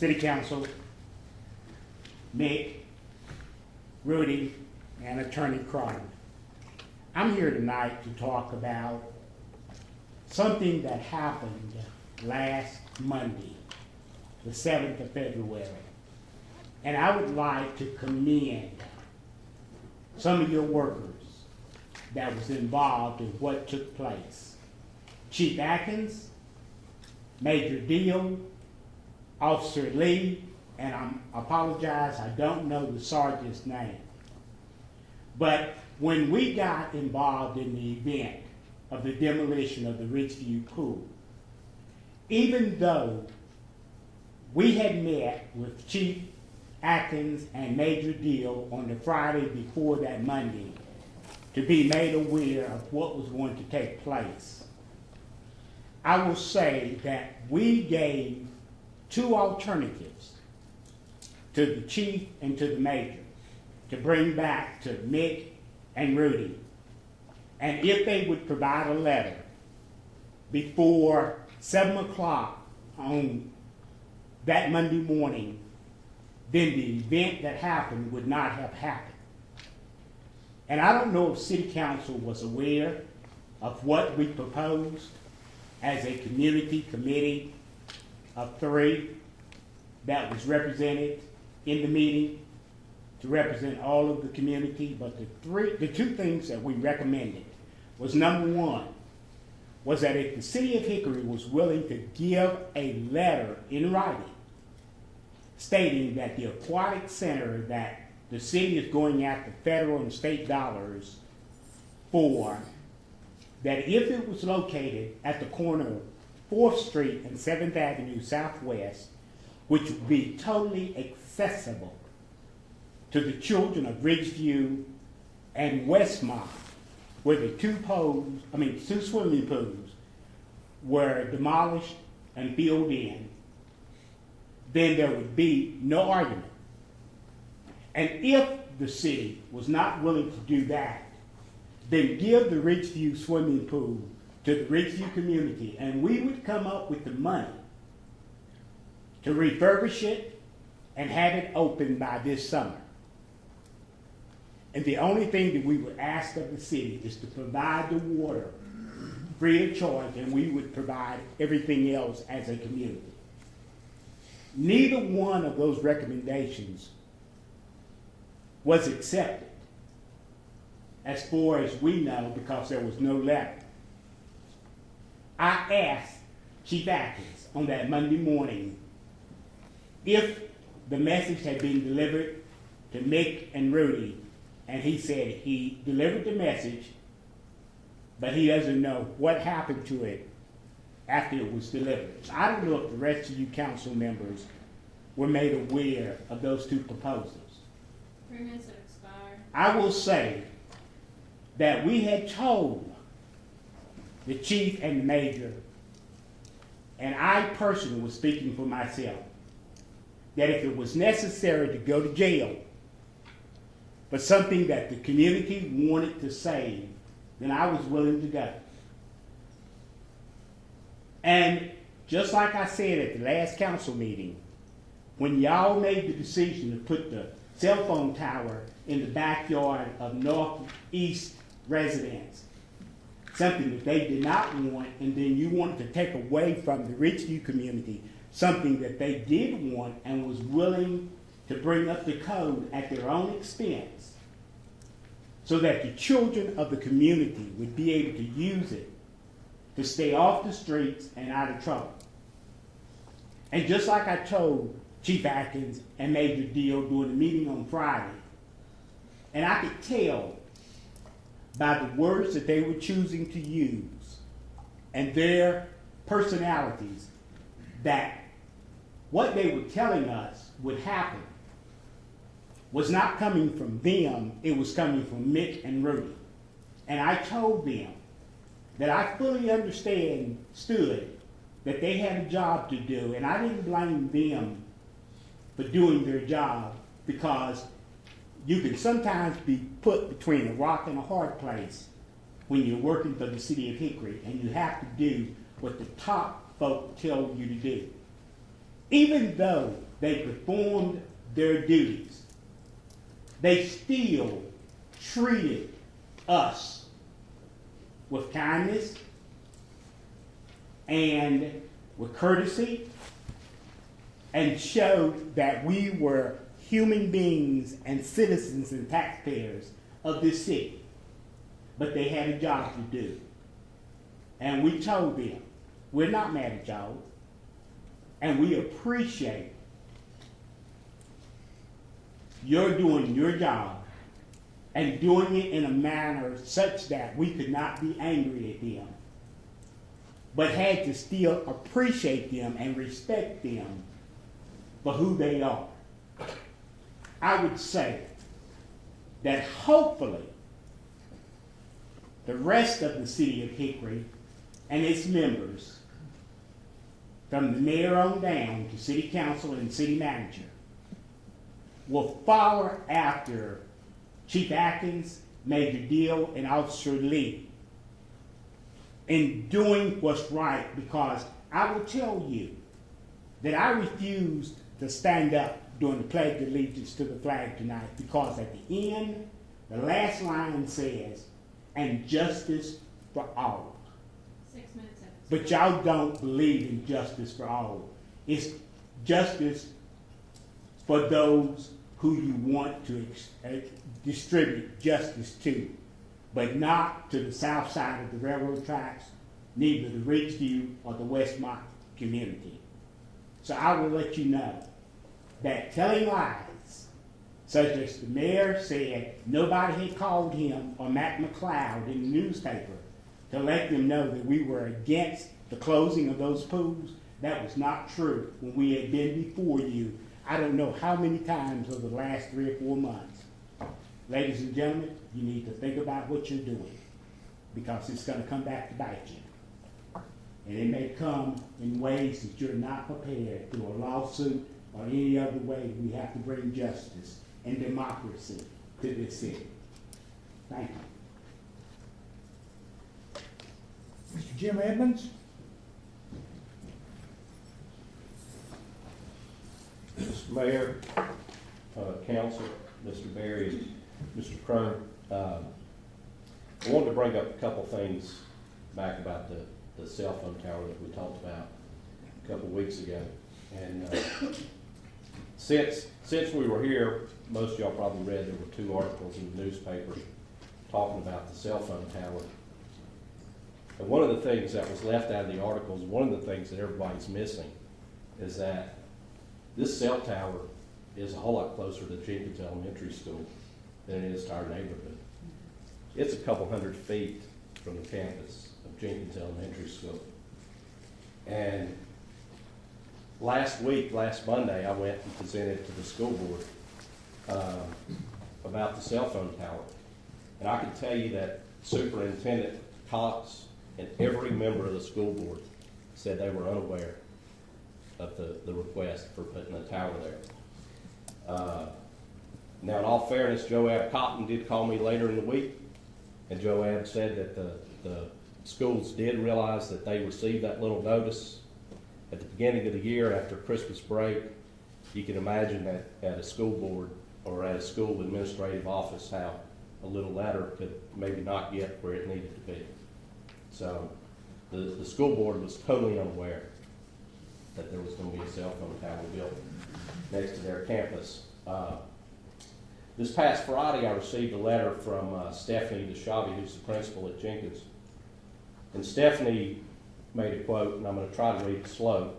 City Council, Mick, Rudy, and Attorney Crotty. I'm here tonight to talk about something that happened last Monday, the 7th of February. And I would like to commend some of your workers that was involved in what took place. Chief Atkins, Major Deal, Officer Lee, and I apologize, I don't know the sergeant's name. But when we got involved in the event of the demolition of the Ridgeview pool, even though we had met with Chief Atkins and Major Deal on the Friday before that Monday to be made aware of what was going to take place, I will say that we gave two alternatives to the chief and to the major to bring back to Mick and Rudy. And if they would provide a letter before 7 o'clock on that Monday morning, then the event that happened would not have happened. And I don't know if City Council was aware of what we proposed as a community committee of 3 that was represented in the meeting to represent all of the community. But the two things that we recommended was, number one, was that if the city of Hickory was willing to give a letter in writing stating that the aquatic center that the city is going after federal and state dollars for, that if it was located at the corner of 4th Street and 7th Avenue Southwest, which would be totally accessible to the children of Ridgeview and Westmont, where the two swimming pools were demolished and filled in, then there would be no argument. And if the city was not willing to do that, then give the Ridgeview swimming pool to the Ridgeview community, and we would come up with the money to refurbish it and have it open by this summer. And the only thing that we would ask of the city is to provide the water free of charge, and we would provide everything else as a community. Neither one of those recommendations was accepted, as far as we know, because there was no letter. I asked Chief Atkins on that Monday morning if the message had been delivered to Mick and Rudy, and he said he delivered the message, but he doesn't know what happened to it after it was delivered. So I don't know if the rest of you council members were made aware of those two proposals. 3 minutes have expired. I will say that we had told the chief and the major, and I personally was speaking for myself, that if it was necessary to go to jail, but something that the community wanted to save, then I was willing to go. And just like I said at the last council meeting, when y'all made the decision to put the cell phone tower in the backyard of Northeast residents, something that they did not want, and then you wanted to take away from the Ridgeview community something that they did want and was willing to bring up the code at their own expense so that the children of the community would be able to use it to stay off the streets and out of trouble. And just like I told Chief Atkins and Major Deal during the meeting on Friday, and I could tell by the words that they were choosing to use and their personalities that what they were telling us would happen was not coming from them, it was coming from Mick and Rudy. And I told them that I fully understood that they had a job to do, and I didn't blame them for doing their job, because you can sometimes be put between a rock and a hard place when you're working for the city of Hickory, and you have to do what the top folk tell you to do. even though they performed their duties, they still treated us with kindness and with courtesy, and showed that we were human beings and citizens and taxpayers of this city. But they had a job to do. And we told them, we're not mad at y'all, and we appreciate you're doing your job and doing it in a manner such that we could not be angry at them, but had to still appreciate them and respect them for who they are. I would say that hopefully the rest of the city of Hickory and its members, from the mayor on down to city council and city manager, will follow after Chief Atkins, Major Deal, and Officer Lee in doing what's right, because I will tell you that I refused to stand up during the Pledge of Allegiance to the flag tonight, because at the end, the last line says, and justice for all. 6 minutes. But y'all don't believe in justice for all. It's justice for those who you want to distribute justice to, but not to the south side of the railroad tracks, neither the Ridgeview or the Westmont community. So I will let you know that telling lies, such as the mayor said nobody had called him or Matt McLeod in the newspaper to let them know that we were against the closing of those pools, that was not true when we had been before you, I don't know how many times over the last 3 or 4 months. Ladies and gentlemen, you need to think about what you're doing, because it's going to come back to bite you. And it may come in ways that you're not prepared, through a lawsuit or any other way. We have to bring justice and democracy to this city. Thank you. Mr. Jim Edmonds? Mr. Mayor, Council, Mr. Berry, Mr. Crone, I wanted to bring up a couple things back about the cell phone tower that we talked about a couple weeks ago. And since we were here, most of y'all probably read there were 2 articles in the newspaper talking about the cell phone tower. And one of the things that was left out of the articles, one of the things that everybody's missing, is that this cell tower is a whole lot closer to Jenkins Elementary School than it is to our neighborhood. It's a couple hundred feet from the campus of Jenkins Elementary School. And last Monday, I went and presented to the school board about the cell phone tower. And I can tell you that Superintendent Cox and every member of the school board said they were unaware of the request for putting a tower there. Now, in all fairness, Joab Cotton did call me later in the week, and Joab said that the schools did realize that they received that little notice at the beginning of the year after Christmas break. You can imagine that at a school board or at a school administrative office how a little letter could maybe not get where it needed to be. So the school board was totally unaware that there was going to be a cell phone tower built next to their campus. This past Friday, I received a letter from Stephanie DeShavi, who's the principal at Jenkins. And Stephanie made a quote, and I'm going to try to read it slow.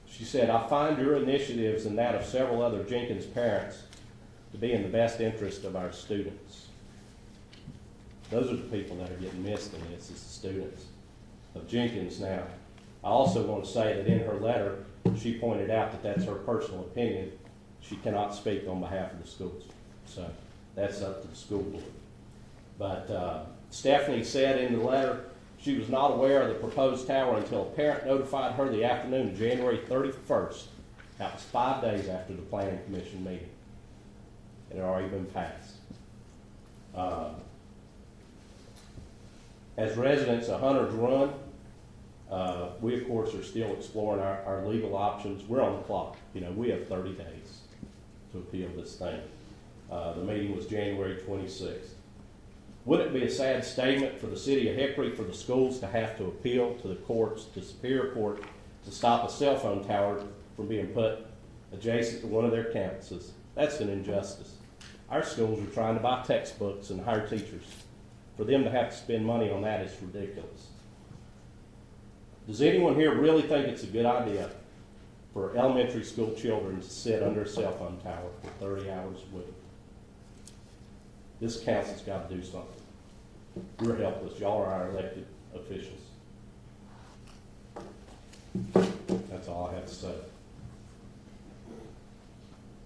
She said, "I find your initiatives and that of several other Jenkins parents to be in the best interest of our students." Those are the people that are getting missed in this, is the students of Jenkins. Now, I also want to say that in her letter, she pointed out that that's her personal opinion. She cannot speak on behalf of the schools. So that's up to the school board. But Stephanie said in the letter she was not aware of the proposed tower until a parent notified her the afternoon of January 31st. That was 5 days after the Planning Commission meeting. And it had already been passed. As residents of Hunter's Run, We, of course, are still exploring our legal options. We're on the clock. You know, we have 30 days to appeal this thing. The meeting was January 26th. Would it be a sad statement for the city of Hickory for the schools to have to appeal to the courts, to Superior Court, to stop a cell phone tower from being put adjacent to one of their campuses? That's an injustice. Our schools are trying to buy textbooks and hire teachers. For them to have to spend money on that is ridiculous. Does anyone here really think it's a good idea for elementary school children to sit under a cell phone tower for 30 hours a week? This council's got to do something. We're helpless. Y'all are our elected officials. That's all I have to say.